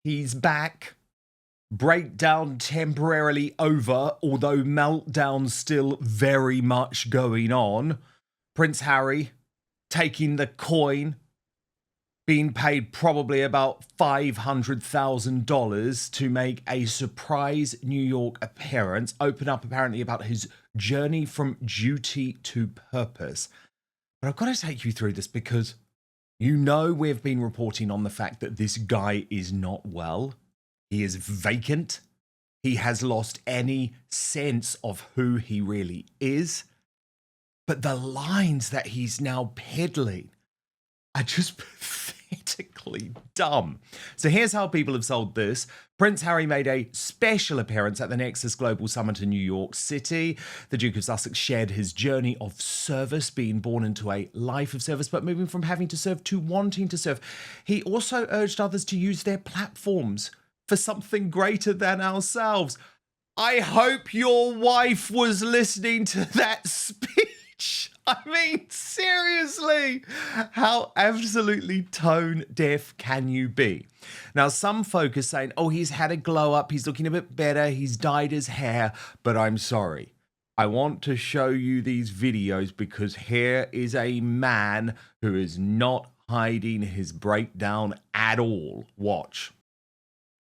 He's back. Breakdown temporarily over, although meltdown still very much going on. Prince Harry taking the coin, being paid probably about $500,000 to make a surprise New York appearance, open up apparently about his journey from duty to purpose. But I've got to take you through this because you know we've been reporting on the fact that this guy is not well. He is vacant. He has lost any sense of who he really is. But the lines that he's now peddling are just pathetically dumb. So here's how people have sold this. Prince Harry made a special appearance at the Nexus Global Summit in New York City. The Duke of Sussex shared his journey of service, being born into a life of service, but moving from having to serve to wanting to serve. He also urged others to use their platforms for something greater than ourselves. I hope your wife was listening to that speech. I mean, seriously, how absolutely tone deaf can you be? Now, some folk are saying, oh, he's had a glow up, he's looking a bit better, he's dyed his hair, but I'm sorry. I want to show you these videos because here is a man who is not hiding his breakdown at all. Watch.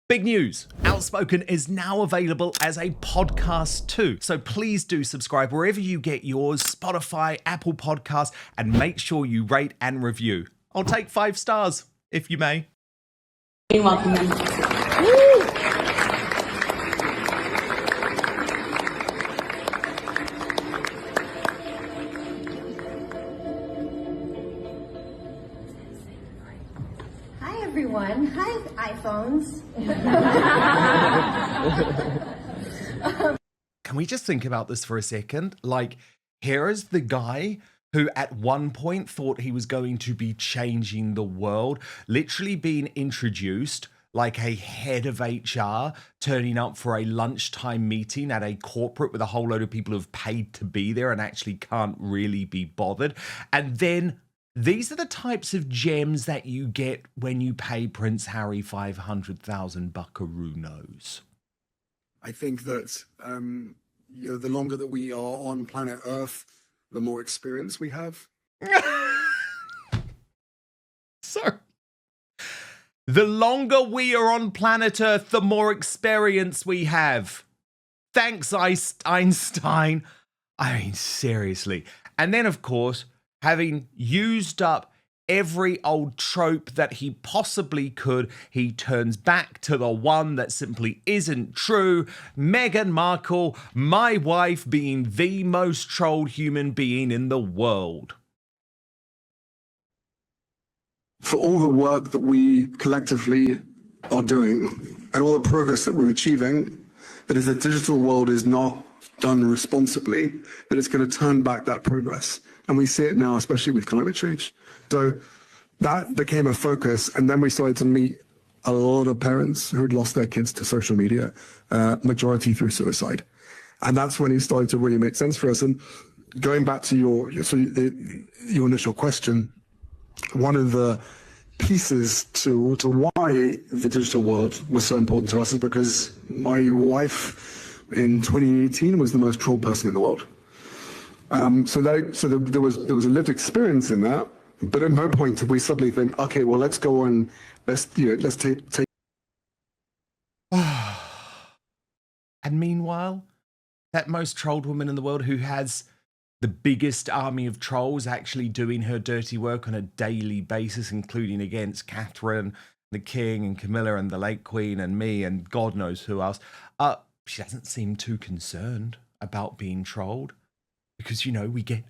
Big news, Outspoken is now available as a podcast too. So please do subscribe wherever you get yours, Spotify, Apple Podcasts, and make sure you rate and review. I'll take 5 stars, if you may. You're welcome. Hi everyone. Hi iPhones. Can we just think about this for a second? Like, here is the guy who at one point thought he was going to be changing the world, literally being introduced like a head of HR, turning up for a lunchtime meeting at a corporate with a whole load of people who've paid to be there and actually can't really be bothered. And then these are the types of gems that you get when you pay Prince Harry 500,000 buckaroos. I think that the longer that we are on planet Earth, the more experience we have. So, the longer we are on planet Earth, the more experience we have. Thanks, Einstein. I mean, seriously. And then, of course, having used up every old trope that he possibly could, he turns back to the one that simply isn't true. Meghan Markle, my wife, being the most trolled human being in the world. For all the work that we collectively are doing and all the progress that we're achieving, that if the digital world is not done responsibly, that it's going to turn back that progress. And we see it now, especially with climate change. So that became a focus. And then we started to meet a lot of parents who had lost their kids to social media, majority through suicide. And that's when it started to really make sense for us. And going back to your initial question, one of the pieces to why the digital world was so important to us is because my wife in 2018 was the most trolled person in the world. So there was a lived experience in that, but at no point did we suddenly think, okay, well, let's go and let's take. And meanwhile, that most trolled woman in the world who has the biggest army of trolls actually doing her dirty work on a daily basis, including against Catherine, the King, and Camilla, and the late Queen, and me, and God knows who else. She doesn't seem too concerned about being trolled because, we get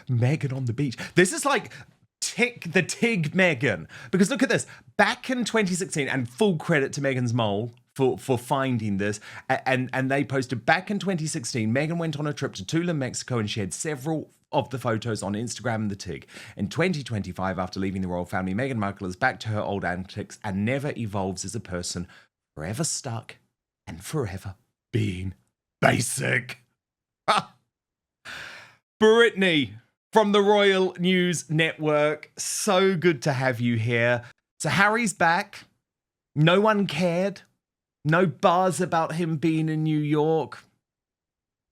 Meghan on the beach. This is like the Tig Meghan. Because look at this. Back in 2016, and full credit to Meghan's mole for finding this, and they posted back in 2016, Meghan went on a trip to Tulum, Mexico, and shared several of the photos on Instagram and the Tig. In 2025, after leaving the royal family, Meghan Markle is back to her old antics and never evolves as a person, forever stuck and forever being basic. Brittany from the Royal News Network, so good to have you here. So Harry's back. No one cared. No buzz about him being in New York.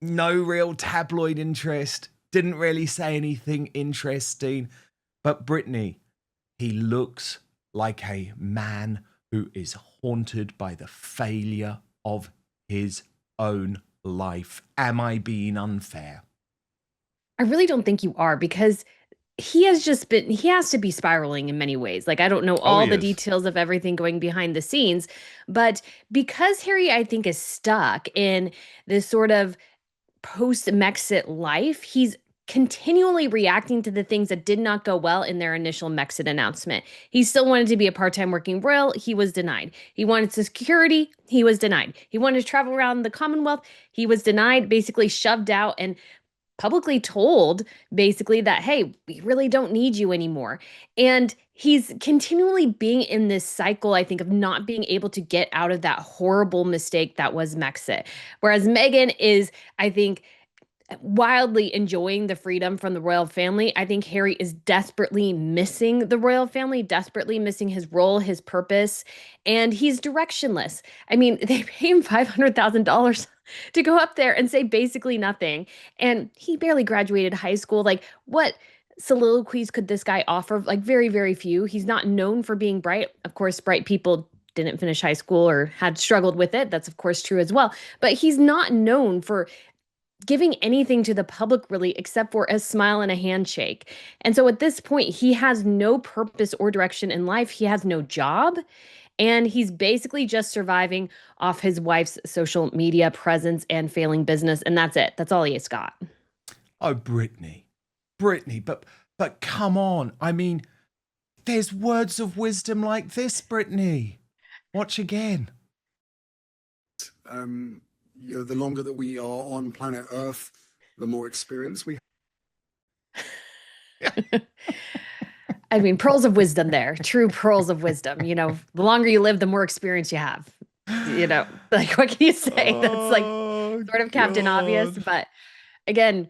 No real tabloid interest. Didn't really say anything interesting. But Brittany, he looks like a man who is haunted by the failure of his own life. Am I being unfair? I really don't think you are, because he has to be spiraling in many ways. Like, I don't know all he the is. details of everything going behind the scenes, but because Harry, I think, is stuck in this sort of post-Mexit life, he's continually reacting to the things that did not go well in their initial Mexit announcement. He still wanted to be a part-time working royal. He was denied. He wanted security. He was denied. He wanted to travel around the Commonwealth. He was denied, basically shoved out and publicly told basically that, hey, we really don't need you anymore. And he's continually being in this cycle, I think, of not being able to get out of that horrible mistake that was Mexit. Whereas Meghan is, I think, wildly enjoying the freedom from the royal family. I think Harry is desperately missing the royal family, desperately missing his role, his purpose, and he's directionless. I mean, they pay him $500,000 to go up there and say basically nothing. And he barely graduated high school. Like, what soliloquies could this guy offer? Like, very, very few. He's not known for being bright. Of course, bright people didn't finish high school or had struggled with it. That's, of course, true as well. But he's not known for giving anything to the public really, except for a smile and a handshake. And so at this point, he has no purpose or direction in life. He has no job. And he's basically just surviving off his wife's social media presence and failing business. And that's it. That's all he has got. Oh, Brittany, but come on. I mean, there's words of wisdom like this, Brittany. Watch again. The longer that we are on planet Earth, the more experience we have. I mean, pearls of wisdom there, true pearls of wisdom. You know, the longer you live, the more experience you have. You know, like, what can you say? That's like sort of Captain Obvious. But again,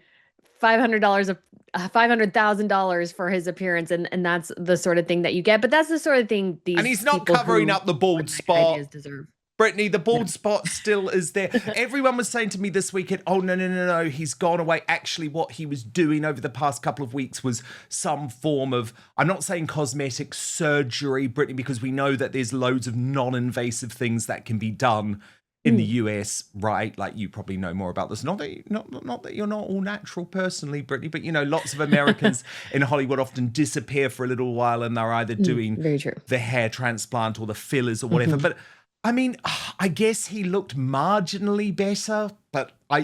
$500,000 for his appearance, and that's the sort of thing that you get. But that's the sort of thing these And he's not people covering who up the bald like spot. ideas deserve. Brittany, the bald spot still is there. Everyone was saying to me this weekend, oh, no, he's gone away. Actually, what he was doing over the past couple of weeks was some form of, I'm not saying cosmetic surgery, Brittany, because we know that there's loads of non-invasive things that can be done in the US, right? Like, you probably know more about this. Not that you're not all natural personally, Brittany, but, you know, lots of Americans in Hollywood often disappear for a little while and they're either doing Very true. the hair transplant or the fillers or whatever. But I mean, I guess he looked marginally better, but I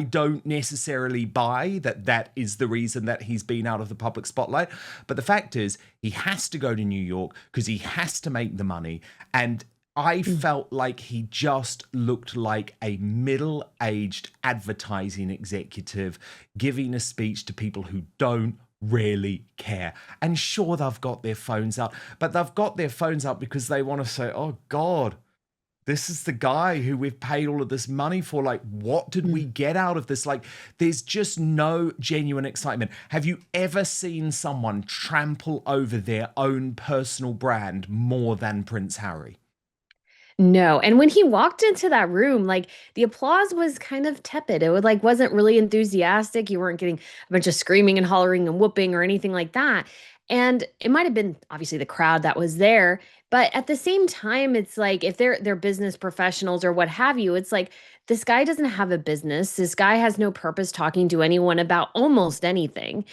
don't necessarily buy that is the reason that he's been out of the public spotlight. But the fact is, he has to go to New York because he has to make the money. And I felt like he just looked like a middle-aged advertising executive giving a speech to people who don't really care. And sure, they've got their phones out, but they've got their phones out because they want to say, oh, God, this is the guy who we've paid all of this money for. Like, what did we get out of this? Like, there's just no genuine excitement. Have you ever seen someone trample over their own personal brand more than Prince Harry? No. And when he walked into that room, like, the applause was kind of tepid. It was like, wasn't really enthusiastic. You weren't getting a bunch of screaming and hollering and whooping or anything like that. And it might have been obviously the crowd that was there, but at the same time, it's like, if they're business professionals or what have you, it's like, this guy doesn't have a business. This guy has no purpose talking to anyone about almost anything.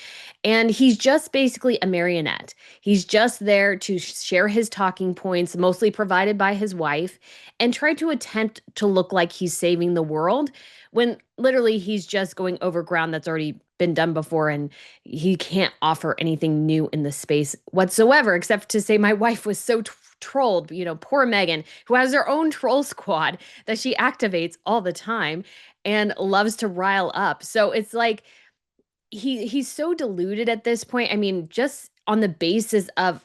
And he's just basically a marionette. He's just there to share his talking points, mostly provided by his wife, and try to attempt to look like he's saving the world when literally he's just going over ground that's already been done before, and he can't offer anything new in the space whatsoever, except to say, my wife was so trolled. You know, poor Meghan, who has her own troll squad that she activates all the time and loves to rile up. So it's like, he's so deluded at this point. I mean, just on the basis of,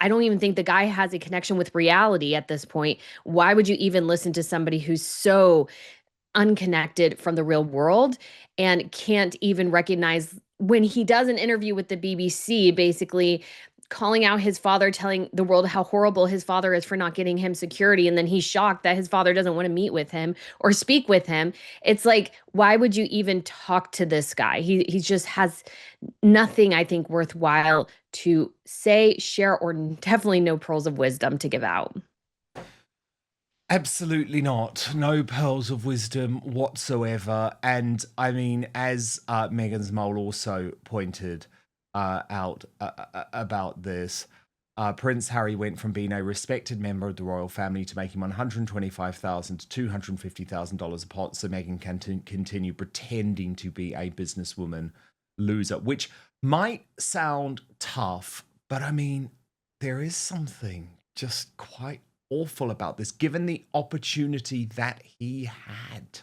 I don't even think the guy has a connection with reality at this point. Why would you even listen to somebody who's so unconnected from the real world and can't even recognize, when he does an interview with the BBC, basically calling out his father, telling the world how horrible his father is for not getting him security. And then he's shocked that his father doesn't want to meet with him or speak with him. It's like, why would you even talk to this guy? He just has nothing, I think, worthwhile to say, share, or definitely no pearls of wisdom to give out. Absolutely not. No pearls of wisdom whatsoever. And I mean, as Meghan's mole also pointed out about this, Prince Harry went from being a respected member of the royal family to making $125,000 to $250,000 a pot, so Meghan can continue pretending to be a businesswoman loser, which might sound tough, but I mean, there is something just quite awful about this, given the opportunity that he had.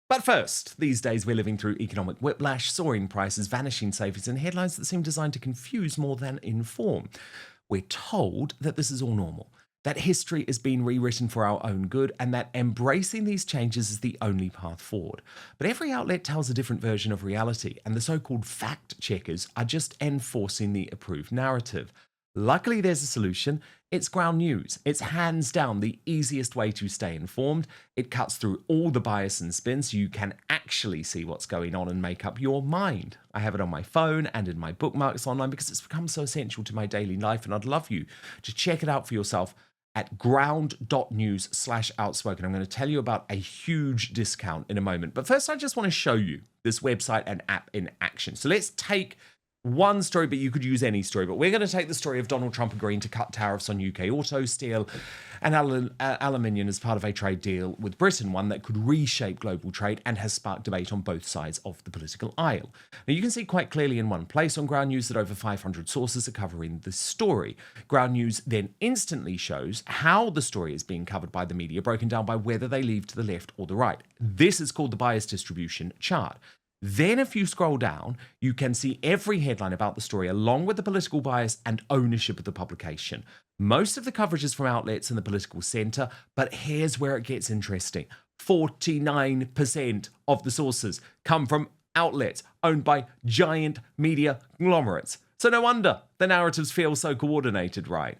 But first, these days we're living through economic whiplash, soaring prices, vanishing savings, and headlines that seem designed to confuse more than inform. We're told that this is all normal, that history is being rewritten for our own good, and that embracing these changes is the only path forward. But every outlet tells a different version of reality, and the so-called fact checkers are just enforcing the approved narrative. Luckily, there's a solution. It's Ground News. It's hands down the easiest way to stay informed. It cuts through all the bias and spin so you can actually see what's going on and make up your mind. I have it on my phone and in my bookmarks online because it's become so essential to my daily life, and I'd love you to check it out for yourself at ground.news/outspoken. I'm going to tell you about a huge discount in a moment. But first, I just want to show you this website and app in action. So let's take one story, but you could use any story. But we're going to take the story of Donald Trump agreeing to cut tariffs on UK auto, steel, and aluminium as part of a trade deal with Britain, one that could reshape global trade and has sparked debate on both sides of the political aisle. Now, you can see quite clearly in one place on Ground News that over 500 sources are covering the story. Ground News then instantly shows how the story is being covered by the media, broken down by whether they leave to the left or the right. This is called the bias distribution chart. Then if you scroll down, you can see every headline about the story along with the political bias and ownership of the publication. Most of the coverage is from outlets in the political centre, but here's where it gets interesting. 49% of the sources come from outlets owned by giant media conglomerates. So no wonder the narratives feel so coordinated, right?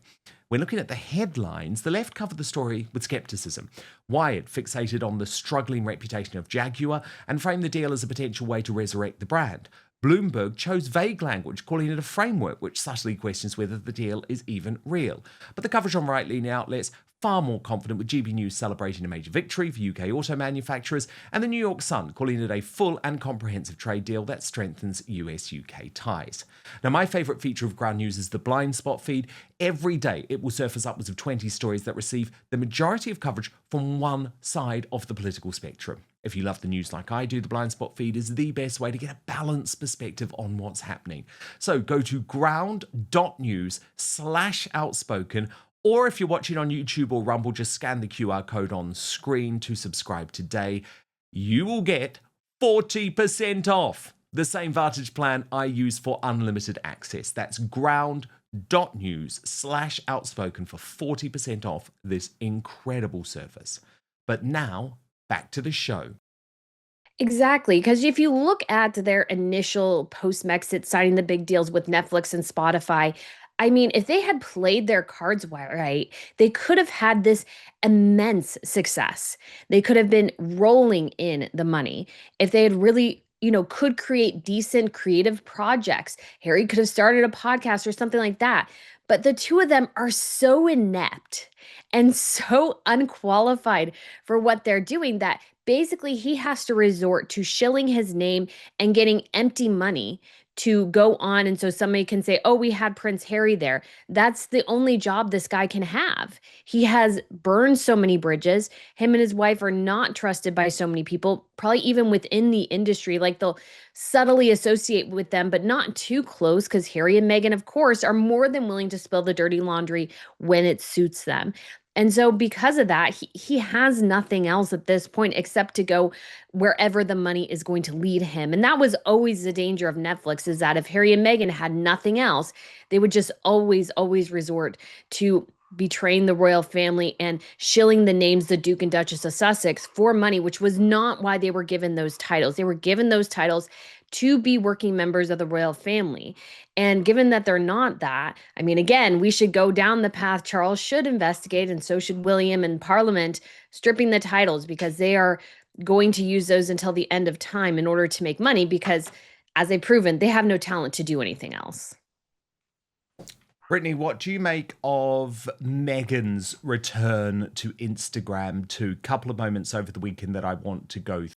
When looking at the headlines, the left covered the story with skepticism. Wired fixated on the struggling reputation of Jaguar and framed the deal as a potential way to resurrect the brand. Bloomberg chose vague language, calling it a framework, which subtly questions whether the deal is even real. But the coverage on right-leaning outlets far more confident, with GB News celebrating a major victory for UK auto manufacturers, and the New York Sun calling it a full and comprehensive trade deal that strengthens US-UK ties. Now, my favourite feature of Ground News is the blind spot feed. Every day, it will surface upwards of 20 stories that receive the majority of coverage from one side of the political spectrum. If you love the news like I do, the blind spot feed is the best way to get a balanced perspective on what's happening. So go to ground.news/outspoken, or if you're watching on YouTube or Rumble, just scan the QR code on screen to subscribe today. You will get 40% off the same Vantage plan I use for unlimited access. That's ground.news/outspoken for 40% off this incredible service. But now, back to the show. Exactly, because if you look at their initial post-Mexit signing the big deals with Netflix and Spotify, I mean, if they had played their cards right, they could have had this immense success. They could have been rolling in the money. If they had really, could create decent creative projects, Harry could have started a podcast or something like that. But the two of them are so inept and so unqualified for what they're doing that basically he has to resort to shilling his name and getting empty money to go on. And so somebody can say, oh, we had Prince Harry there. That's the only job this guy can have. He has burned so many bridges. Him and his wife are not trusted by so many people, probably even within the industry. Like they'll subtly associate with them, but not too close, because Harry and Meghan, of course, are more than willing to spill the dirty laundry when it suits them. And so because of that, he has nothing else at this point except to go wherever the money is going to lead him. And that was always the danger of Netflix, is that if Harry and Meghan had nothing else, they would just always resort to betraying the royal family and shilling the names the Duke and Duchess of Sussex for money, which was not why they were given those titles. They were given those titles to be working members of the royal family. And given that they're not that, I mean, again, we should go down the path Charles should investigate, and so should William and Parliament, stripping the titles, because they are going to use those until the end of time in order to make money, because as they've proven, they have no talent to do anything else. Brittany, what do you make of Meghan's return to Instagram? To a couple of moments over the weekend that I want to go through.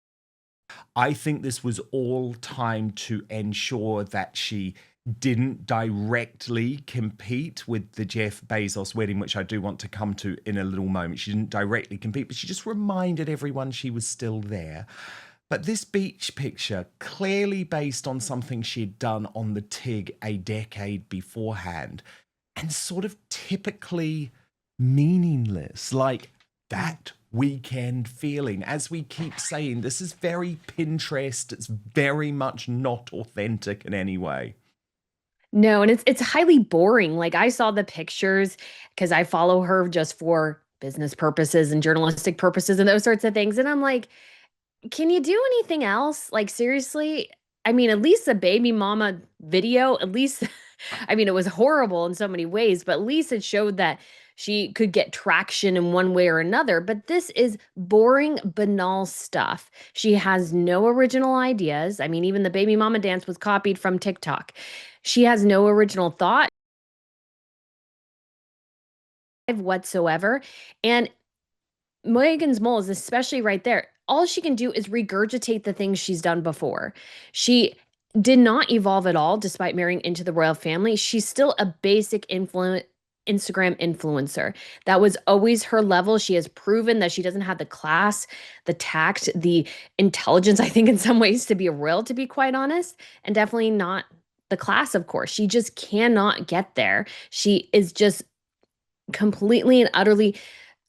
I think this was all time to ensure that she didn't directly compete with the Jeff Bezos wedding, which I do want to come to in a little moment. She didn't directly compete, but she just reminded everyone she was still there. But this beach picture, clearly based on something she'd done on the TIG a decade beforehand, and sort of typically meaningless, like that weekend feeling. As we keep saying, this is very Pinterest. It's very much not authentic in any way. No, and it's highly boring. Like, I saw the pictures because I follow her just for business purposes and journalistic purposes and those sorts of things. And I'm like, can you do anything else? Like, seriously? I mean, at least the baby mama video, at least, I mean, it was horrible in so many ways, but at least it showed that she could get traction in one way or another. But this is boring, banal stuff. She has no original ideas. I mean, even the baby mama dance was copied from TikTok. She has no original thought whatsoever. And Megan's Mole is especially right there. All she can do is regurgitate the things she's done before. She did not evolve at all despite marrying into the royal family. She's still a basic Instagram influencer. That was always her level. She has proven that she doesn't have the class, the tact, the intelligence, I think, in some ways, to be a royal, to be quite honest, and definitely not the class, of course. She just cannot get there. She is just completely and utterly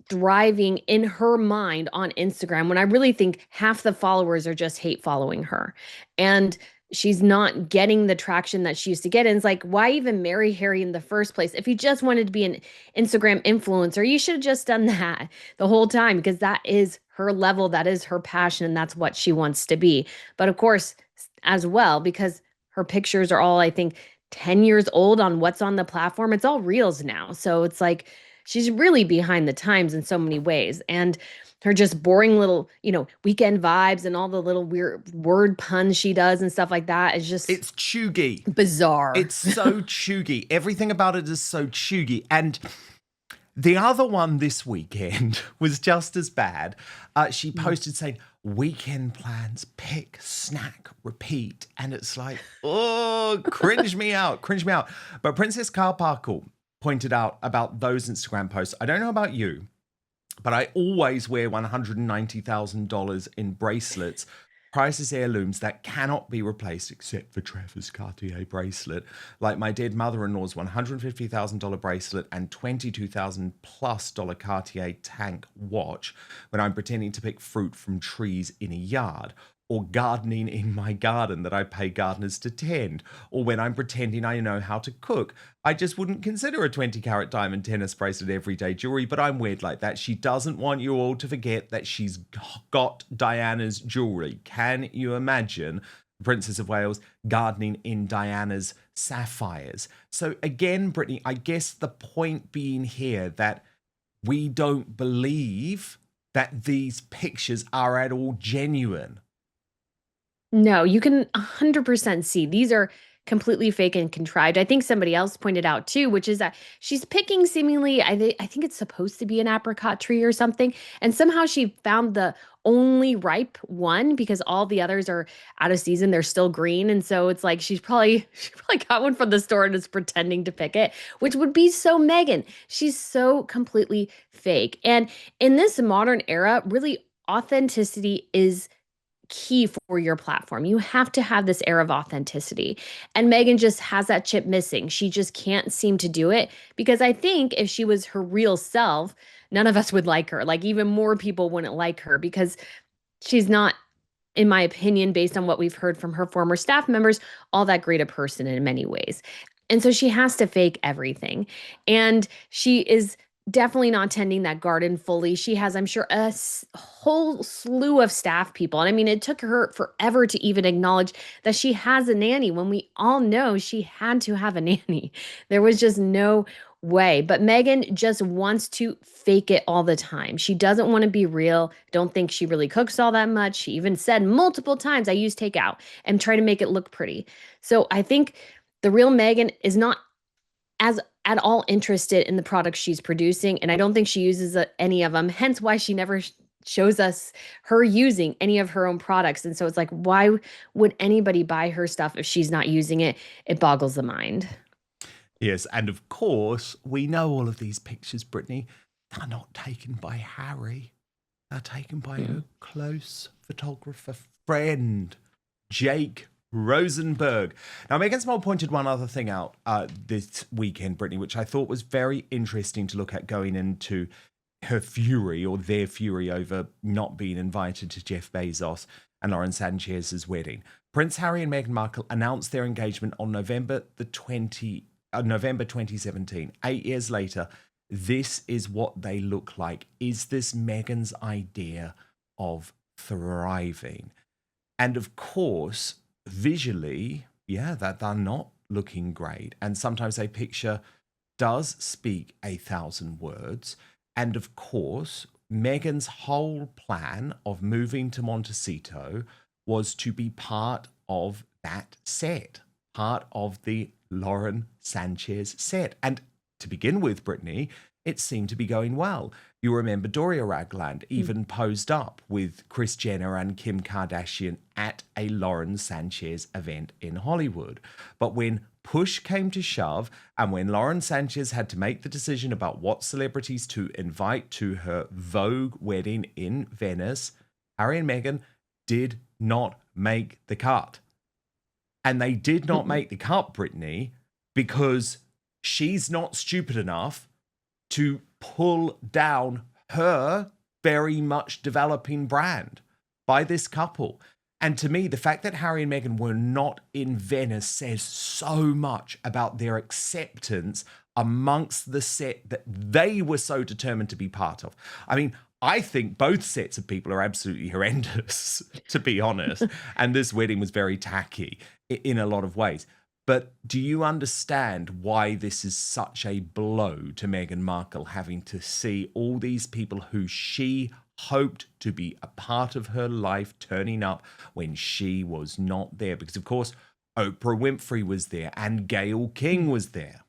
thriving in her mind on Instagram, when I really think half the followers are just hate following her. And she's not getting the traction that she used to get. And it's like, why even marry Harry in the first place? If you just wanted to be an Instagram influencer, you should have just done that the whole time, because that is her level, that is her passion, and that's what she wants to be. But of course, as well, because her pictures are all, I think, 10 years old on what's on the platform, it's all reels now. So it's like, she's really behind the times in so many ways. And her just boring little, weekend vibes and all the little weird word puns she does and stuff like that is just... It's chuggy. Bizarre. It's so chuggy. Everything about it is so chuggy. And the other one this weekend was just as bad. She posted saying, weekend plans, pick, snack, repeat. And it's like, oh, cringe me out, cringe me out. But Princess Carparkle pointed out about those Instagram posts. I don't know about you, but I always wear $190,000 in bracelets, priceless heirlooms that cannot be replaced except for Trevor's Cartier bracelet. Like my dead mother-in-law's $150,000 bracelet and $22,000 plus Cartier tank watch when I'm pretending to pick fruit from trees in a yard, or gardening in my garden that I pay gardeners to tend, or when I'm pretending I know how to cook. I just wouldn't consider a 20-carat diamond tennis bracelet everyday jewelry, but I'm weird like that. She doesn't want you all to forget that she's got Diana's jewelry. Can you imagine Princess of Wales gardening in Diana's sapphires? So again, Brittany, I guess the point being here that we don't believe that these pictures are at all genuine. No, you can 100% see these are completely fake and contrived. I think somebody else pointed out too, which is that she's picking seemingly, I think it's supposed to be an apricot tree or something, and somehow she found the only ripe one because all the others are out of season. They're still green, and so it's like she probably got one from the store and is pretending to pick it, which would be so Meghan. She's so completely fake. And in this modern era, really, authenticity is key for your platform. You have to have this air of authenticity. And Meghan just has that chip missing. She just can't seem to do it, because I think if she was her real self, none of us would like her. Like, even more people wouldn't like her, because she's not, in my opinion, based on what we've heard from her former staff members, all that great a person in many ways. And so she has to fake everything. And she is definitely not tending that garden fully. She has, I'm sure, a whole slew of staff people. And I mean, it took her forever to even acknowledge that she has a nanny when we all know she had to have a nanny. There was just no way. But Meghan just wants to fake it all the time. She doesn't want to be real. Don't think she really cooks all that much. She even said multiple times, I use takeout and try to make it look pretty. So I think the real Meghan is not as at all interested in the products she's producing, and I don't think she uses any of them, hence why she never shows us her using any of her own products. And so it's like, why would anybody buy her stuff if she's not using it? It boggles the mind. Yes, and of course, we know all of these pictures, Brittany, they're not taken by Harry. They're taken by her close photographer friend, Jake Rosenberg. Now, Meghan Markle pointed one other thing out this weekend, Brittany, which I thought was very interesting to look at going into her fury or their fury over not being invited to Jeff Bezos and Lauren Sanchez's wedding. Prince Harry and Meghan Markle announced their engagement on November 2017. 8 years later, this is what they look like. Is this Meghan's idea of thriving? And of course, visually, yeah, that they're not looking great. And sometimes a picture does speak 1,000 words. And of course, Meghan's whole plan of moving to Montecito was to be part of that set, part of the Lauren Sanchez set. And to begin with, Brittany, it seemed to be going well. You remember Doria Ragland even posed up with Kris Jenner and Kim Kardashian at a Lauren Sanchez event in Hollywood. But when push came to shove, and when Lauren Sanchez had to make the decision about what celebrities to invite to her Vogue wedding in Venice, Harry and Meghan did not make the cut. And they did not make the cut, Brittany, because she's not stupid enough to pull down her very much developing brand by this couple. And to me, the fact that Harry and Meghan were not in Venice says so much about their acceptance amongst the set that they were so determined to be part of. I mean, I think both sets of people are absolutely horrendous, to be honest. And this wedding was very tacky in a lot of ways. But do you understand why this is such a blow to Meghan Markle, having to see all these people who she hoped to be a part of her life turning up when she was not there? Because, of course, Oprah Winfrey was there and Gayle King was there.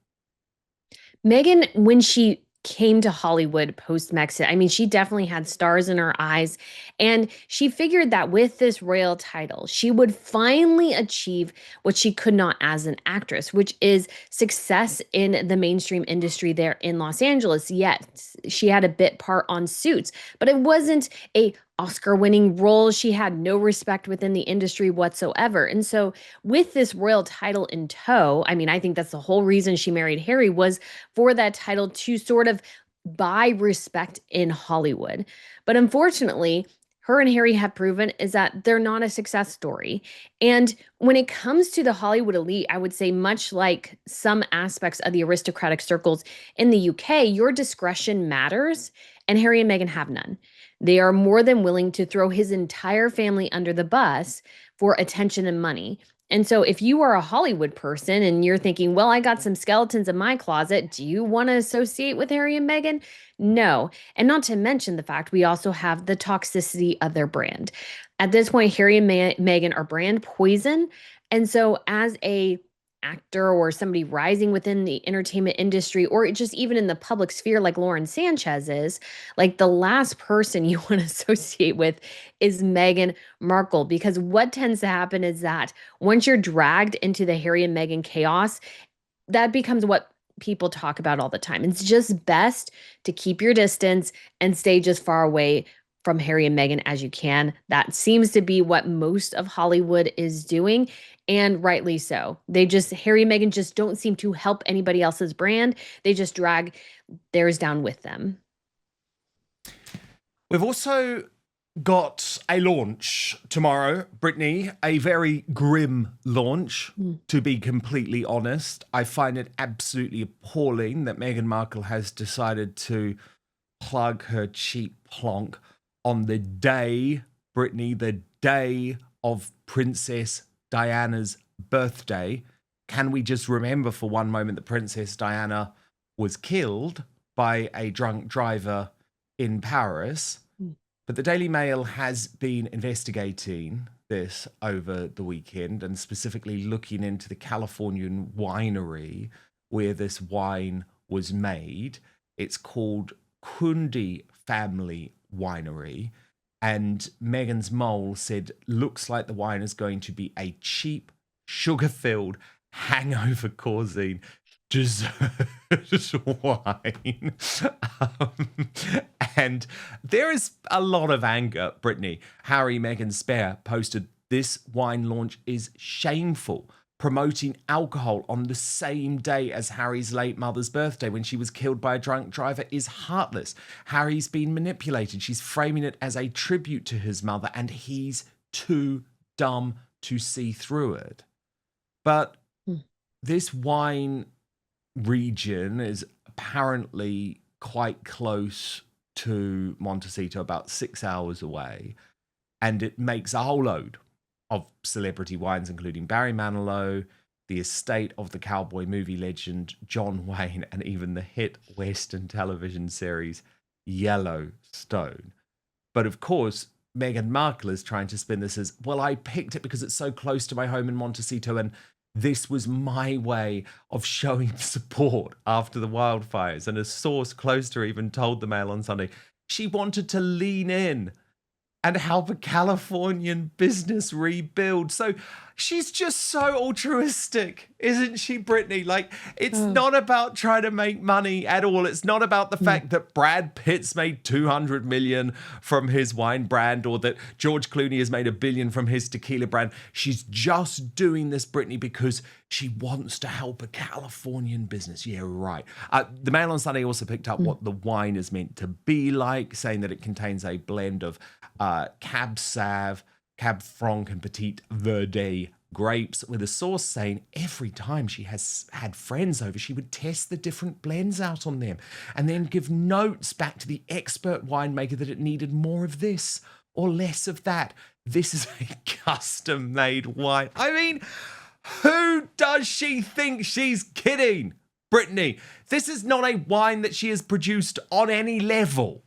Meghan, when she came to Hollywood post-Mexit, I mean, she definitely had stars in her eyes. And she figured that with this royal title, she would finally achieve what she could not as an actress, which is success in the mainstream industry there in Los Angeles. Yet she had a bit part on Suits, but it wasn't a Oscar-winning role. She had no respect within the industry whatsoever. And so with this royal title in tow, I mean, I think that's the whole reason she married Harry, was for that title to sort of buy respect in Hollywood. But unfortunately, her and Harry have proven is that they're not a success story. And when it comes to the Hollywood elite, I would say much like some aspects of the aristocratic circles in the UK, your discretion matters, and Harry and Meghan have none. They are more than willing to throw his entire family under the bus for attention and money. And so if you are a Hollywood person and you're thinking, well, I got some skeletons in my closet, do you want to associate with Harry and Meghan? No. And not to mention the fact we also have the toxicity of their brand. At this point, Harry and Meghan are brand poison. And so as a actor or somebody rising within the entertainment industry, or just even in the public sphere like Lauren Sanchez is, like the last person you want to associate with is Meghan Markle. Because what tends to happen is that once you're dragged into the Harry and Meghan chaos, that becomes what people talk about all the time. It's just best to keep your distance and stay just far away from Harry and Meghan as you can. That seems to be what most of Hollywood is doing, and rightly so. Harry and Meghan just don't seem to help anybody else's brand. They just drag theirs down with them. We've also got a launch tomorrow, Brittany, a very grim launch, to be completely honest. I find it absolutely appalling that Meghan Markle has decided to plug her cheap plonk on the day, Brittany, the day of Princess Diana's birthday. Can we just remember for one moment that Princess Diana was killed by a drunk driver in Paris? But the Daily Mail has been investigating this over the weekend and specifically looking into the Californian winery where this wine was made. It's called Kunde Family Winery. And Meghan's mole said, looks like the wine is going to be a cheap, sugar-filled, hangover-causing dessert wine. And there is a lot of anger, Brittany. Harry, Meghan's spare, posted, this wine launch is shameful. Promoting alcohol on the same day as Harry's late mother's birthday when she was killed by a drunk driver is heartless. Harry's been manipulated. She's framing it as a tribute to his mother, and he's too dumb to see through it. But this wine region is apparently quite close to Montecito, about 6 hours away, and it makes a whole load of celebrity wines, including Barry Manilow, the estate of the cowboy movie legend John Wayne, and even the hit Western television series Yellowstone. But of course, Meghan Markle is trying to spin this as, well, I picked it because it's so close to my home in Montecito, and this was my way of showing support after the wildfires. And a source close to her even told the Mail on Sunday she wanted to lean in and help a Californian business rebuild. So she's just so altruistic, isn't she, Brittany? Like, it's not about trying to make money at all. It's not about the fact that Brad Pitt's made 200 million from his wine brand, or that George Clooney has made $1 billion from his tequila brand. She's just doing this, Brittany, because she wants to help a Californian business. Yeah, right. The Mail on Sunday also picked up what the wine is meant to be like, saying that it contains a blend of Cab Sauv, Cab Franc, and Petit Verdot grapes, with a source saying every time she has had friends over, she would test the different blends out on them and then give notes back to the expert winemaker that it needed more of this or less of that. This is a custom-made wine. I mean, who does she think she's kidding, Brittany? This is not a wine that she has produced on any level.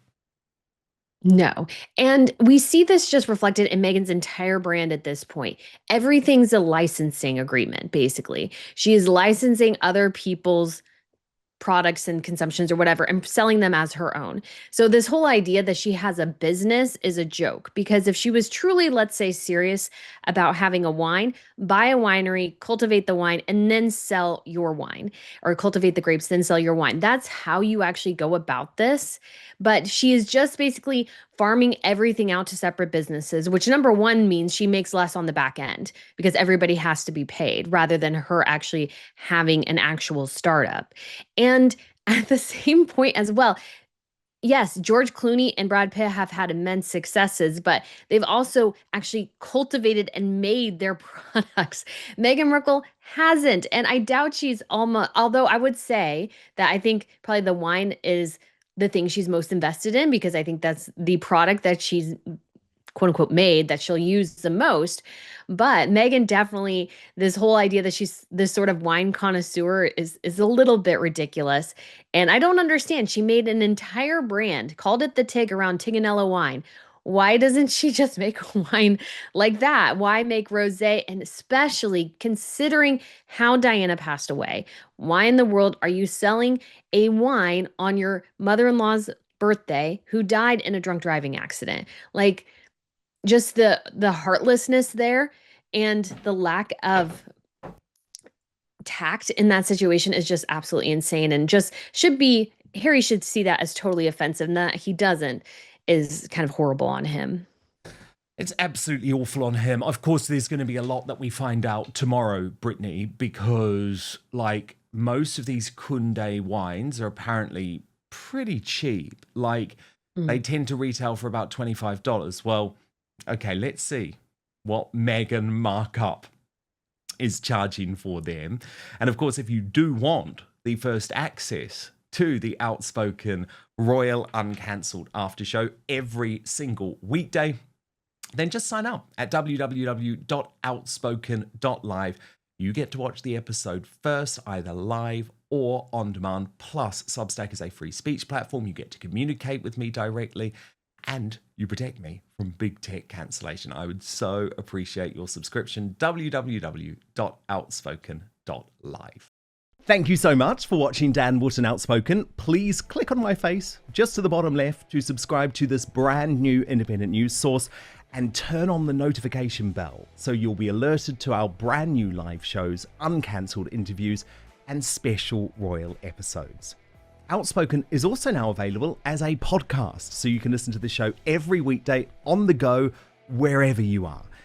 No. And we see this just reflected in Meghan's entire brand at this point. Everything's a licensing agreement, basically. She is licensing other people's products and consumptions or whatever and selling them as her own. So this whole idea that she has a business is a joke, because if she was truly, let's say, serious about having a wine, buy a winery, cultivate the wine, and then sell your wine, or cultivate the grapes, then sell your wine. That's how you actually go about this. But she is just basically farming everything out to separate businesses, which number one means she makes less on the back end because everybody has to be paid rather than her actually having an actual startup. And at the same point as well, yes, George Clooney and Brad Pitt have had immense successes, but they've also actually cultivated and made their products. Meghan Markle hasn't. And I doubt she's almost, although I would say that I think probably the wine is the thing she's most invested in, because I think that's the product that she's quote unquote made that she'll use the most. But Meghan definitely, this whole idea that she's this sort of wine connoisseur is a little bit ridiculous. And I don't understand. She made an entire brand, called it the Tig, around Tignanello wine. Why doesn't she just make a wine like that? Why make rosé? And especially considering how Diana passed away, why in the world are you selling a wine on your mother-in-law's birthday who died in a drunk driving accident? Like, just the heartlessness there and the lack of tact in that situation is just absolutely insane, and just should be, Harry should see that as totally offensive, and that he doesn't is kind of horrible on him. It's absolutely awful on him. Of course, there's going to be a lot that we find out tomorrow, Brittany, because like most of these Kunde wines are apparently pretty cheap. Like they tend to retail for about $25. Well, Okay, let's see what Meghan Markle is charging for them. And of course, if you do want the first access to the Outspoken Royal Uncancelled After Show every single weekday, then just sign up at www.outspoken.live. You get to watch the episode first, either live or on demand. Plus, Substack is a free speech platform. You get to communicate with me directly, and you protect me from big tech cancellation. I would so appreciate your subscription. www.outspoken.live. Thank you so much for watching Dan Wootton Outspoken. Please click on my face just to the bottom left to subscribe to this brand new independent news source and turn on the notification bell so you'll be alerted to our brand new live shows, uncancelled interviews, and special royal episodes. Outspoken is also now available as a podcast, so you can listen to the show every weekday on the go, wherever you are.